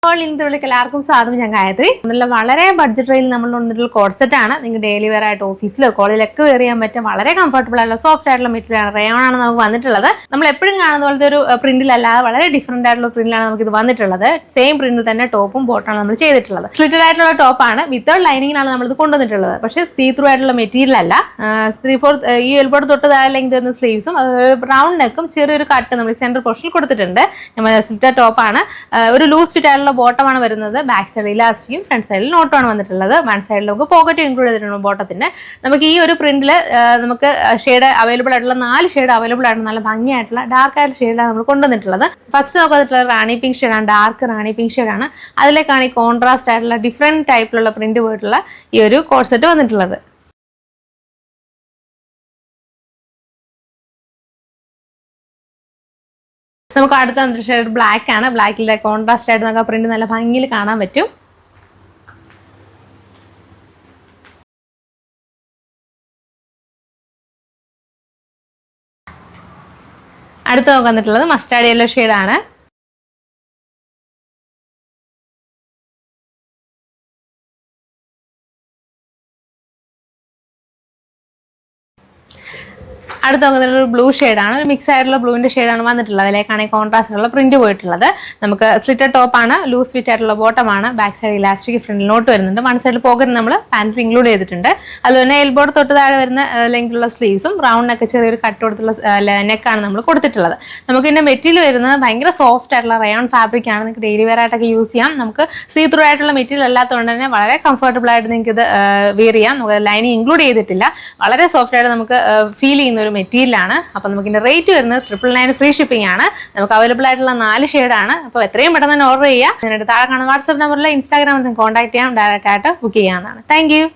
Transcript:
എല്ലാവർക്കും സ്വാഗതം. ഞാൻ ഗായത്രി. വളരെ ബഡ്ജറ്റ് റേഞ്ചിൽ നമ്മൾ വന്നിട്ടുള്ള കോഡ് സെറ്റ് ആണ്. നിങ്ങൾക്ക് ഡെയിലി വെയർ ആയിട്ട് ഓഫീസിലോ കോളേജിലൊക്കെ വെയർ ചെയ്യാൻ പറ്റും. വളരെ കംഫർട്ടബിൾ ആയിട്ടുള്ള സോഫ്റ്റ് ആയിട്ടുള്ള മെറ്റീരിയൽ ആണ്. റയോൺ ആണ് നമുക്ക് വന്നിട്ടുള്ളത്. നമ്മൾ എപ്പോഴും കാണുന്ന പോലത്തെ ഒരു പ്രിന്റിലല്ലാതെ വളരെ ഡിഫറെന്റ് ആയിട്ടുള്ള പ്രിന്റിലാണ് നമുക്ക് ഇത് വന്നിട്ടുള്ളത്. സെയിം പ്രിന്റിൽ തന്നെ ടോപ്പും ബോട്ടാണ് നമ്മൾ ചെയ്തിട്ടുള്ളത്. സ്ലിറ്റഡ് ആയിട്ടുള്ള ടോപ്പാണ്. വിത്തൗട്ട് ലൈനിങ്ങിനാണ് നമ്മൾ ഇത് കൊണ്ടുവന്നിട്ടുള്ളത്. പക്ഷേ സീ ത്രൂ ആയിട്ടുള്ള മെറ്റീരിയൽ അല്ല. 3/4 ഈ എൽബോർഡ് തൊട്ട് താഴെ ലെങ്ത് വരുന്ന സ്ലീവ്സും റൗണ്ട് നെക്കും ചെറിയൊരു കട്ട് നമ്മൾ സെന്റർ പോർഷനിൽ കൊടുത്തിട്ടുണ്ട്. സ്ലിറ്റഡ് ടോപ്പാണ്. ഒരു ലൂസ് ഫിറ്റ് ആയിട്ടുള്ള ബോട്ടമാണ് വരുന്നത്. ബാക്ക് സൈഡിൽ ഇലാസ്റ്റിക്കും ഫ്രണ്ട് സൈഡിൽ നോട്ടുമാണ് വന്നിട്ടുള്ളത്. വൺ സൈഡിൽ നമുക്ക് പോക്കറ്റ് ഇൻക്ലൂഡ് ചെയ്തിട്ടുണ്ട് ബോട്ടത്തിന്. നമുക്ക് ഈ ഒരു പ്രിന്റിൽ നമുക്ക് ഷെയ്ഡ് അവൈലബിൾ ആയിട്ടുള്ള 4 ഷെയ്ഡ് അവൈലബിൾ ആയിട്ടുള്ള നല്ല ഭംഗിയായിട്ടുള്ള ഡാർക്ക് ആയിട്ടുള്ള ഷെയ്ഡാണ് നമ്മൾ കൊണ്ടുവന്നിട്ടുള്ളത്. ഫസ്റ്റ് നോക്കിയിട്ടുള്ള റാണി പിങ്ക് ഷെയ്ഡാണ്. ഡാർക്ക് റാണി പിങ്ക് ഷെയ്ഡാണ്. അതിലേക്കാണ് ഈ കോൺട്രാസ്റ്റ് ആയിട്ടുള്ള ഡിഫറെന്റ് ടൈപ്പിലുള്ള പ്രിന്റ് പോയിട്ടുള്ള ഈ ഒരു കോഡ് സെറ്റ് വന്നിട്ടുള്ളത്. നമുക്ക് അടുത്ത ഷെയ്ഡ് ബ്ലാക്ക് ആണ്. ബ്ലാക്കിലെ കോൺട്രാസ്റ്റ് ആയിട്ട് നമുക്ക് പ്രിന്റ് നല്ല ഭംഗിയിൽ കാണാൻ പറ്റും. അടുത്ത് നമുക്ക് വന്നിട്ടുള്ളത് മസ്റ്റാർഡ് യെല്ലോ ഷെയ്ഡാണ്. അടുത്ത് നോക്കുന്നത് ഒരു ബ്ലൂ ഷെയ്ഡാണ്. ഒരു മിക്സ് ആയിട്ടുള്ള ബ്ലൂവിന്റെ ഷെയ്ഡാണ് വന്നിട്ടുള്ളത്. അതിലേക്കാണ് കോൺട്രാസ്റ്റ് ഉള്ള പ്രിന്റ് പോയിട്ടുള്ളത്. നമുക്ക് സ്ലിറ്റഡ് ടോപ്പാണ്. ലൂസ് ഫിറ്റ് ആയിട്ടുള്ള ബോട്ടമാണ്. ബാക്ക് സൈഡ് ഇലാസ്റ്റിക് ഫ്രണ്ടിൽ നോട്ട് വരുന്നുണ്ട്. വൺ സൈഡിൽ പോക്കറ്റ് നമ്മൾ പാൻറ്റിൽ ഇൻക്ലൂഡ് ചെയ്തിട്ടുണ്ട്. അതുപോലെ എൽബോർഡ് തൊട്ട് താഴെ വരുന്ന ലെങ്തിലുള്ള സ്ലീവ്സും റൗണ്ടിനൊക്കെ ചെറിയൊരു കട്ട് കൊടുത്തുള്ള നെക്കാണ് നമ്മൾ കൊടുത്തിട്ടുള്ളത്. നമുക്ക് ഇതിന്റെ മെറ്റീരിയൽ വരുന്നത് ഭയങ്കര സോഫ്റ്റ് ആയിട്ടുള്ള റയോൺ ഫാബ്രിക് ആണ്. നിങ്ങൾക്ക് ഡെയിലി വെയർ ആയിട്ടൊക്കെ യൂസ് ചെയ്യാം. നമുക്ക് സീ ത്രൂ ആയിട്ടുള്ള മെറ്റീരിയൽ അല്ലാത്തതുകൊണ്ട് തന്നെ വളരെ കംഫർട്ടബിൾ ആയിട്ട് നിങ്ങൾക്ക് ഇത് വെയർ ചെയ്യാം. നമുക്ക് ലൈനിങ് ഇൻക്ലൂഡ് ചെയ്തിട്ടില്ല. വളരെ സോഫ്റ്റ് ആയിട്ട് നമുക്ക് ഫീൽ ചെയ്യുന്ന ഒരു മെറ്റീരിയലാണ്. അപ്പോൾ നമുക്ക് ഇതിന്റെ റേറ്റ് വരുന്നത് 999 ഫ്രീ ഷിപ്പിംഗ് ആണ്. നമുക്ക് അവൈലബിൾ ആയിട്ടുള്ള 4 ഷെയ്ഡാണ്. അപ്പോൾ എത്രയും പെട്ടെന്ന് തന്നെ ഓർഡർ ചെയ്യുക. എന്നിട്ട് താഴെ കാണുന്ന വാട്സ്ആപ്പ് നമ്പറിൽ ഇൻസ്റ്റാഗ്രാമിൽ കോൺടാക്ട് ചെയ്യാം. ഡയറക്റ്റ് ആയിട്ട് ബുക്ക് ചെയ്യാവുന്നതാണ്. Thank you.